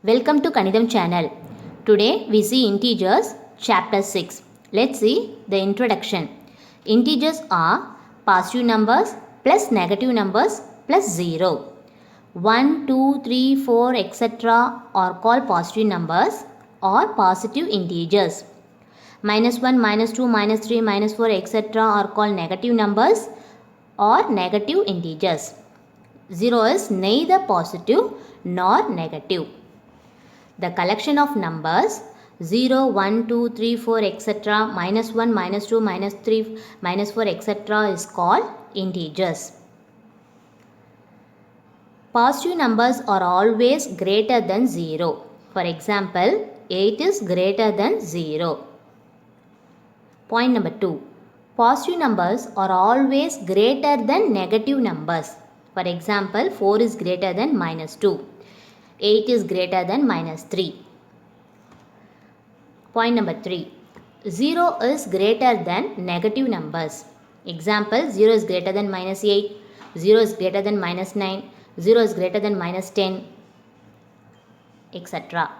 Welcome to Kanidam channel. Today we see integers chapter 6. Let's see the introduction. Integers are positive numbers plus negative numbers plus 0. 1, 2, 3, 4 etc. are called positive numbers or positive integers. Minus 1, minus 2, minus 3, minus 4 etc. are called negative numbers or negative integers. 0 is neither positive nor negative. The collection of numbers 0, 1, 2, 3, 4 etc. minus 1, minus 2, minus 3, minus 4 etc. is called integers. Positive numbers are always greater than 0. For example, 8 is greater than 0. Point number 2. Positive numbers are always greater than negative numbers. For example, 4 is greater than minus 2. 8 is greater than minus 3. Point number 3. 0 is greater than negative numbers. Example, 0 is greater than minus 8, 0 is greater than minus 9, 0 is greater than minus 10, etc.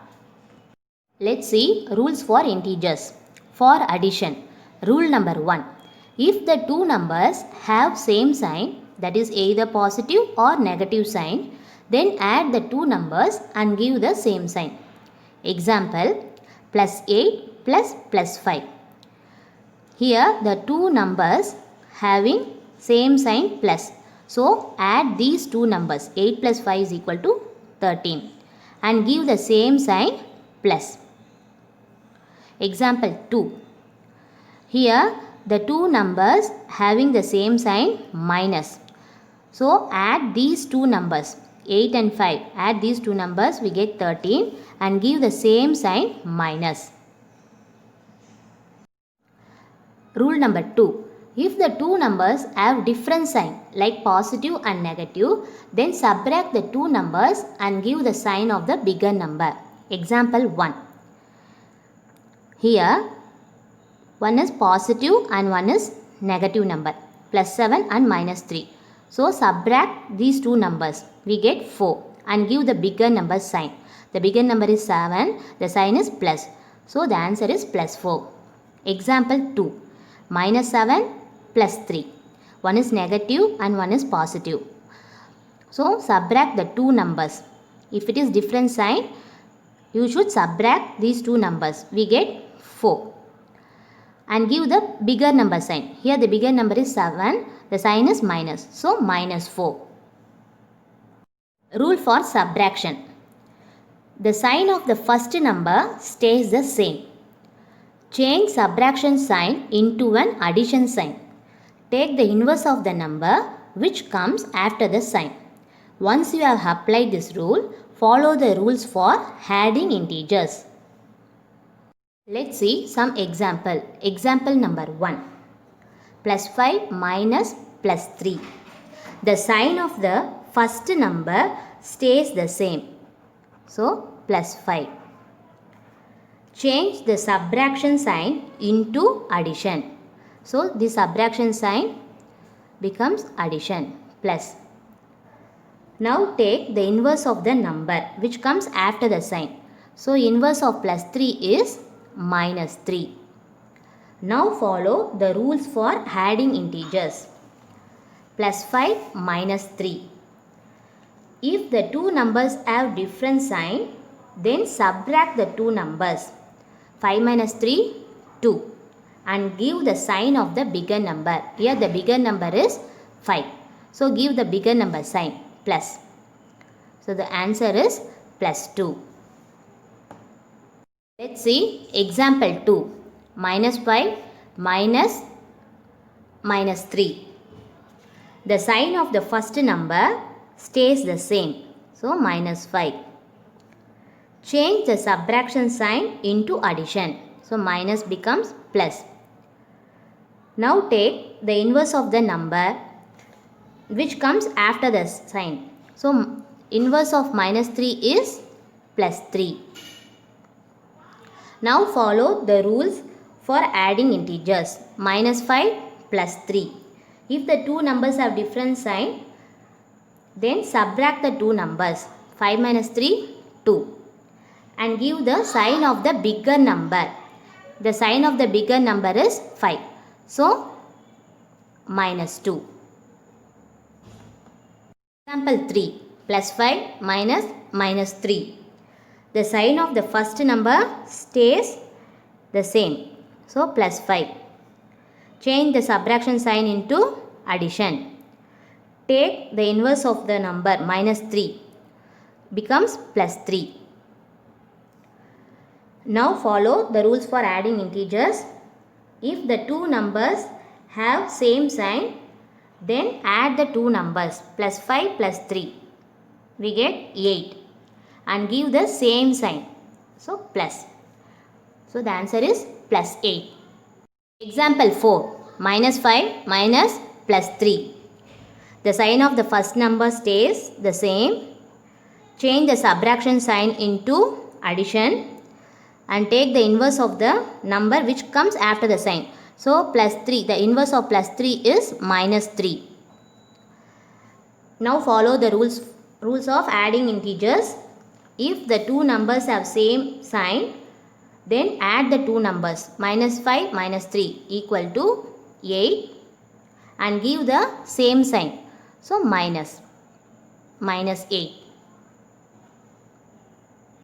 Let's see rules for integers. For addition, rule number 1. If the two numbers have same sign, that is either positive or negative sign, then add the two numbers and give the same sign. Example, plus 8 plus 5. Here the two numbers having same sign plus. So add these two numbers, 8 plus 5 is equal to 13 and give the same sign plus. Example 2. Here the two numbers having the same sign minus. So add these two numbers, 8 and 5. Add these two numbers, we get 13 and give the same sign minus. Rule number 2. If the two numbers have different sign like positive and negative, then subtract the two numbers and give the sign of the bigger number. Example 1. Here one is positive and one is negative number, plus 7 and minus 3. So subtract these two numbers, we get 4 and give the bigger number sign. The bigger number is 7, the sign is plus. So the answer is plus 4. Example 2. Minus 7 plus 3. One is negative and one is positive. So subtract the two numbers. If it is different sign, you should subtract these two numbers. We get 4. And give the bigger number sign. Here the bigger number is 7. The sign is minus. So minus 4. Rule for subtraction. The sign of the first number stays the same. Change subtraction sign into an addition sign. Take the inverse of the number which comes after the sign. Once you have applied this rule, follow the rules for adding integers. Let's see some example. Example number 1. Plus 5 minus plus 3. The sign of the first number stays the same. So plus 5. Change the subtraction sign into addition. So the subtraction sign becomes addition, plus. Now take the inverse of the number which comes after the sign. So inverse of plus 3 is minus 3. Now follow the rules for adding integers. Plus 5 minus 3. If the two numbers have different sign, then subtract the two numbers. 5 minus 3, 2. And give the sign of the bigger number. Here the bigger number is 5. So give the bigger number sign, plus. So the answer is plus 2. Let's see example 2. Minus 5 minus 3. The sign of the first number stays the same. So minus 5. Change the subtraction sign into addition. So minus becomes plus. Now take the inverse of the number which comes after the sign. So inverse of minus 3 is plus 3. Now follow the rules for adding integers. Minus 5 plus 3. If the two numbers have different sign, then subtract the two numbers. 5 minus 3, 2. and give the sign of the bigger number. The sign of the bigger number is 5. So, minus 2. Example 3. Plus 5 minus minus 3. The sign of the first number stays the same. So, plus 5. Change the subtraction sign into addition. Take the inverse of the number minus 3. Becomes plus 3. Now follow the rules for adding integers. If the two numbers have same sign, then add the two numbers plus 5 plus 3. We get 8 and give the same sign. So plus. So the answer is plus 8. Example 4. Minus 5 minus plus 3. The sign of the first number stays the same. Change the subtraction sign into addition and take the inverse of the number which comes after the sign. So plus 3. The inverse of plus 3 is minus 3. Now follow the rules of adding integers. If the two numbers have same sign, then add the two numbers minus 5 minus 3 equal to 8 and give the same sign. So minus 8.